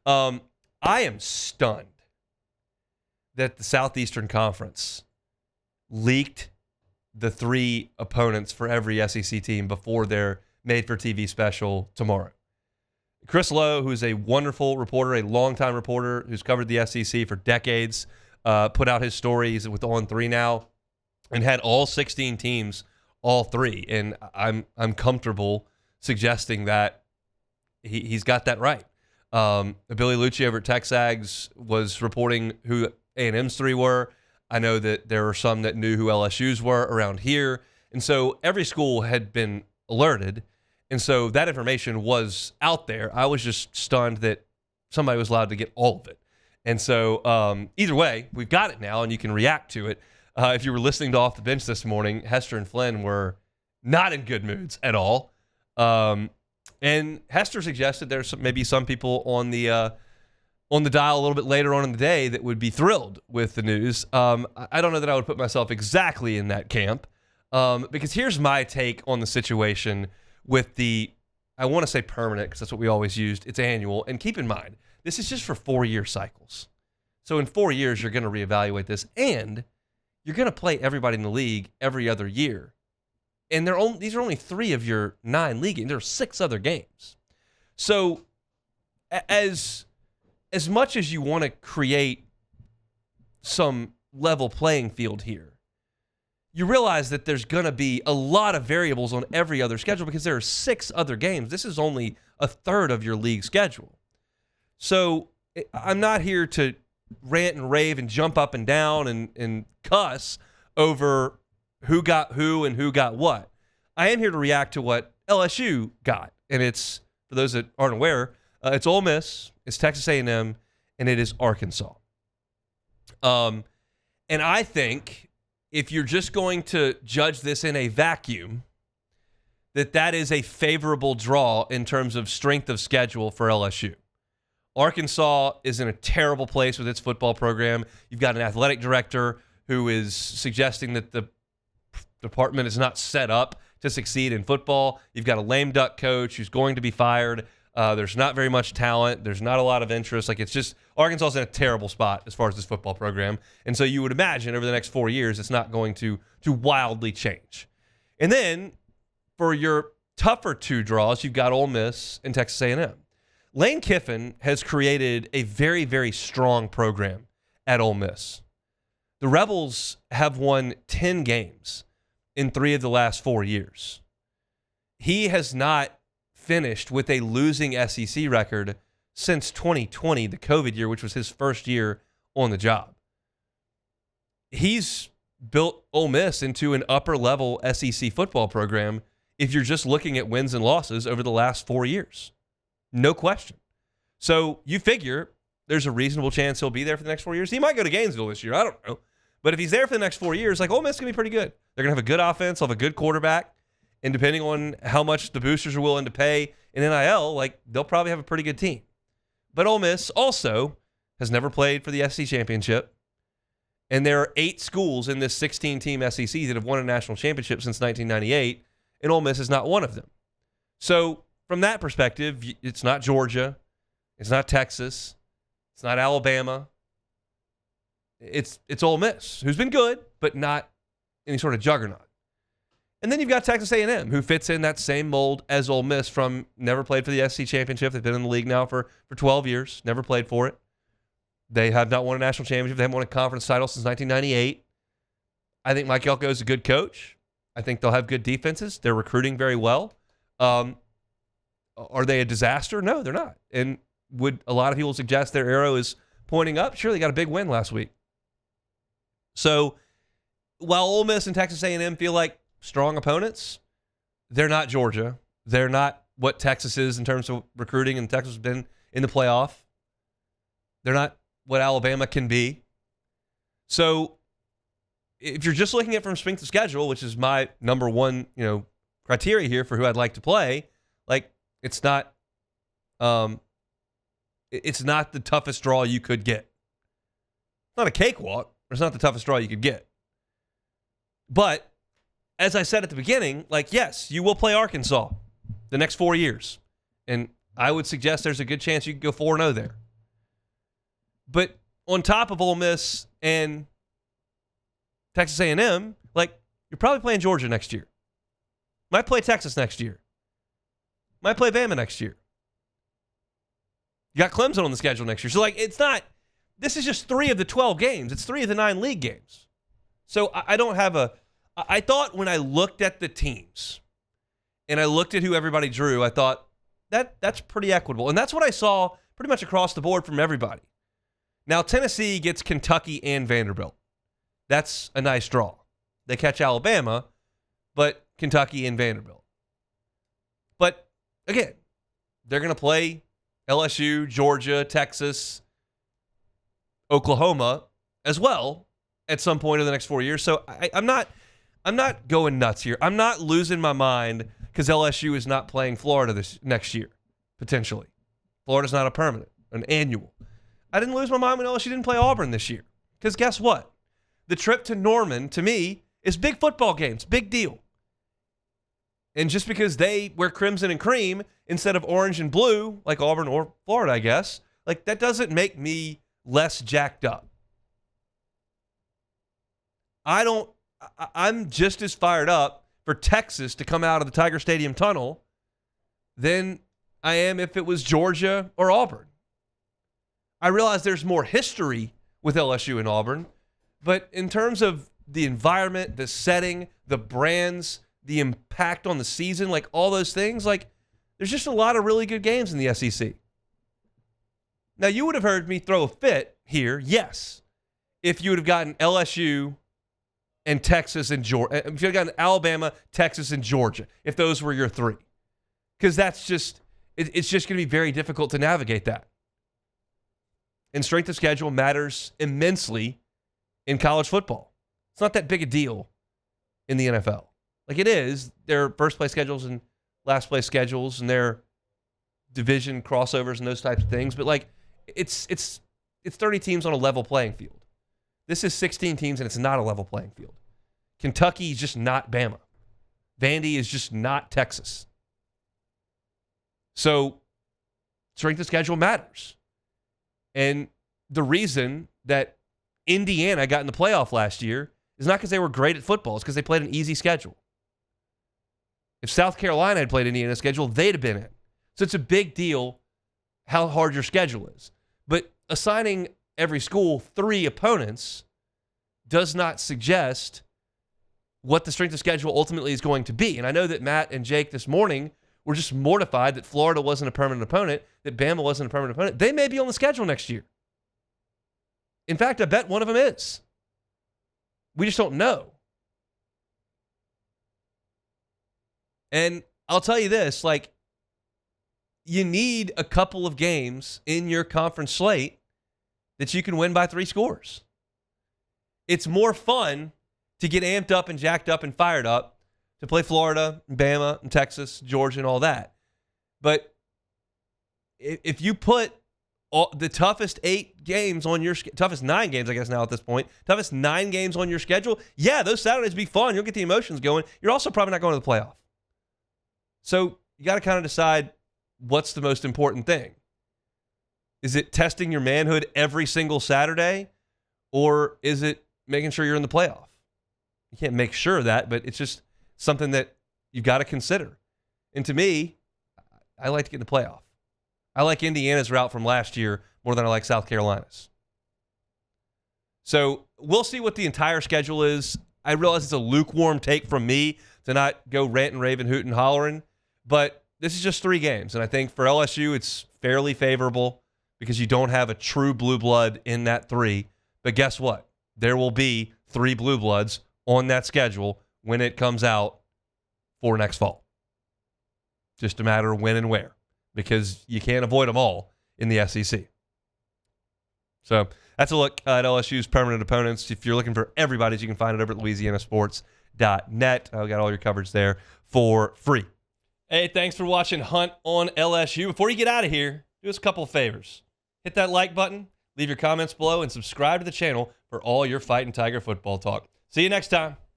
I am stunned that the Southeastern Conference leaked the 3 opponents for every SEC team before their made-for-TV special tomorrow. Chris Lowe, who's a wonderful reporter, a longtime reporter who's covered the SEC for decades, put out his stories with On3 now and had all 16 teams, all 3. And I'm comfortable suggesting that he's got that right. Billy Lucci over at TexAgs was reporting who A&M's 3 were. I know that there were some that knew who LSU's were around here. And so every school had been alerted. And so that information was out there. I was just stunned that somebody was allowed to get all of it. And so either way, we've got it now, and you can react to it. If you were listening to Off the Bench this morning, Hester and Flynn were not in good moods at all. And Hester suggested there's maybe some people on the dial a little bit later on in the day that would be thrilled with the news. I don't know that I would put myself exactly in that camp, because here's my take on the situation with the, I want to say permanent because that's what we always used. It's annual. And keep in mind, this is just for 4-year cycles. So in 4 years, you're going to reevaluate this, and you're going to play everybody in the league every other year. And these are only 3 of your 9 league games. There are 6 other games. So as much as you want to create some level playing field here, you realize that there's going to be a lot of variables on every other schedule because there are 6 other games. This is only a third of your league schedule. So I'm not here to rant and rave and jump up and down and cuss over who got who and who got what. I am here to react to what LSU got. And it's, for those that aren't aware, it's Ole Miss, it's Texas A&M, and it is Arkansas. And I think if you're just going to judge this in a vacuum, that is a favorable draw in terms of strength of schedule for LSU. Arkansas is in a terrible place with its football program. You've got an athletic director who is suggesting that the department is not set up to succeed in football. You've got a lame duck coach who's going to be fired. There's not very much talent. There's not a lot of interest. It's just Arkansas is in a terrible spot as far as this football program. And so you would imagine over the next 4 years, it's not going to wildly change. And then for your tougher 2 draws, you've got Ole Miss and Texas A&M. Lane Kiffin has created a very, very strong program at Ole Miss. The Rebels have won 10 games in 3 of the last 4 years. He has not finished with a losing SEC record since 2020, the COVID year, which was his first year on the job. He's built Ole Miss into an upper-level SEC football program if you're just looking at wins and losses over the last 4 years. No question. So you figure there's a reasonable chance he'll be there for the next 4 years. He might go to Gainesville this year. I don't know. But if he's there for the next 4 years, Ole Miss is going to be pretty good. They're going to have a good offense, they'll have a good quarterback. And depending on how much the boosters are willing to pay in NIL, they'll probably have a pretty good team. But Ole Miss also has never played for the SEC championship. And there are 8 schools in this 16-team SEC that have won a national championship since 1998, and Ole Miss is not one of them. So from that perspective, it's not Georgia, it's not Texas, it's not Alabama. It's Ole Miss, who's been good, but not any sort of juggernaut. And then you've got Texas A&M, who fits in that same mold as Ole Miss from never played for the SEC championship. They've been in the league now for 12 years, never played for it. They have not won a national championship. They haven't won a conference title since 1998. I think Mike Elko is a good coach. I think they'll have good defenses. They're recruiting very well. Are they a disaster? No, they're not. And would a lot of people suggest their arrow is pointing up? Sure, they got a big win last week. So while Ole Miss and Texas A&M feel like strong opponents, they're not Georgia. They're not what Texas is in terms of recruiting, and Texas has been in the playoff. They're not what Alabama can be. So if you're just looking at it from strength of schedule, which is my number one, criteria here for who I'd like to play, it's not the toughest draw you could get. It's not a cakewalk. It's not the toughest draw you could get. But as I said at the beginning, yes, you will play Arkansas the next 4 years. And I would suggest there's a good chance you could go 4-0 there. But on top of Ole Miss and Texas A&M, like, you're probably playing Georgia next year. Might play Texas next year. Might play Bama next year. You got Clemson on the schedule next year. So, like, it's not, this is just 3 of the 12 games. It's 3 of the 9 league games. So I don't have I thought when I looked at the teams and I looked at who everybody drew, I thought that's pretty equitable. And that's what I saw pretty much across the board from everybody. Now, Tennessee gets Kentucky and Vanderbilt. That's a nice draw. They catch Alabama, but Kentucky and Vanderbilt. But, again, they're going to play LSU, Georgia, Texas, Oklahoma as well at some point in the next 4 years. So I'm not going nuts here. I'm not losing my mind because LSU is not playing Florida this next year, potentially. Florida's not a permanent, an annual. I didn't lose my mind when LSU didn't play Auburn this year. Because guess what? The trip to Norman, to me, is big football games. Big deal. And just because they wear crimson and cream instead of orange and blue, like Auburn or Florida, I guess, like, that doesn't make me less jacked up. I'm just as fired up for Texas to come out of the Tiger Stadium tunnel than I am if it was Georgia or Auburn. I realize there's more history with LSU and Auburn, but in terms of the environment, the setting, the brands, the impact on the season, like all those things, like, there's just a lot of really good games in the SEC. Now, you would have heard me throw a fit here, yes, if you would have gotten LSU and Texas and Georgia. If you had gotten Alabama, Texas, and Georgia, if those were your 3. Because that's just, it's just going to be very difficult to navigate that. And strength of schedule matters immensely in college football. It's not that big a deal in the NFL. Like, it is. Their first place schedules and last place schedules and their division crossovers and those types of things. But, like, it's 30 teams on a level playing field. This is 16 teams, and it's not a level playing field. Kentucky is just not Bama. Vandy is just not Texas. So, strength of schedule matters. And the reason that Indiana got in the playoff last year is not because they were great at football. It's because they played an easy schedule. If South Carolina had played Indiana's schedule, they'd have been in. So it's a big deal how hard your schedule is. But assigning every school 3 opponents does not suggest what the strength of schedule ultimately is going to be. And I know that Matt and Jake this morning were just mortified that Florida wasn't a permanent opponent, that Bama wasn't a permanent opponent. They may be on the schedule next year. In fact, I bet one of them is. We just don't know. And I'll tell you this, like, you need a couple of games in your conference slate that you can win by 3 scores. It's more fun to get amped up and jacked up and fired up to play Florida, and Bama, and Texas, Georgia, and all that. But if you put the toughest 8 games on your toughest 9 games, I guess now at this point, toughest 9 games on your schedule, yeah, those Saturdays be fun. You'll get the emotions going. You're also probably not going to the playoff. So you got to kind of decide what's the most important thing. Is it testing your manhood every single Saturday, or is it making sure you're in the playoff? You can't make sure of that, but it's just something that you've got to consider. And to me, I like to get in the playoff. I like Indiana's route from last year more than I like South Carolina's. So we'll see what the entire schedule is. I realize it's a lukewarm take from me to not go rant and rave and hoot and hollering, but this is just 3 games. And I think for LSU, it's fairly favorable because you don't have a true blue blood in that 3. But guess what? There will be 3 blue bloods on that schedule when it comes out for next fall. Just a matter of when and where, because you can't avoid them all in the SEC. So that's a look at LSU's permanent opponents. If you're looking for everybody's, you can find it over at louisianasports.net. I've got all your coverage there for free. Hey, thanks for watching Hunt on LSU. Before you get out of here, do us a couple of favors. Hit that like button, leave your comments below, and subscribe to the channel for all your Fighting Tiger football talk. See you next time.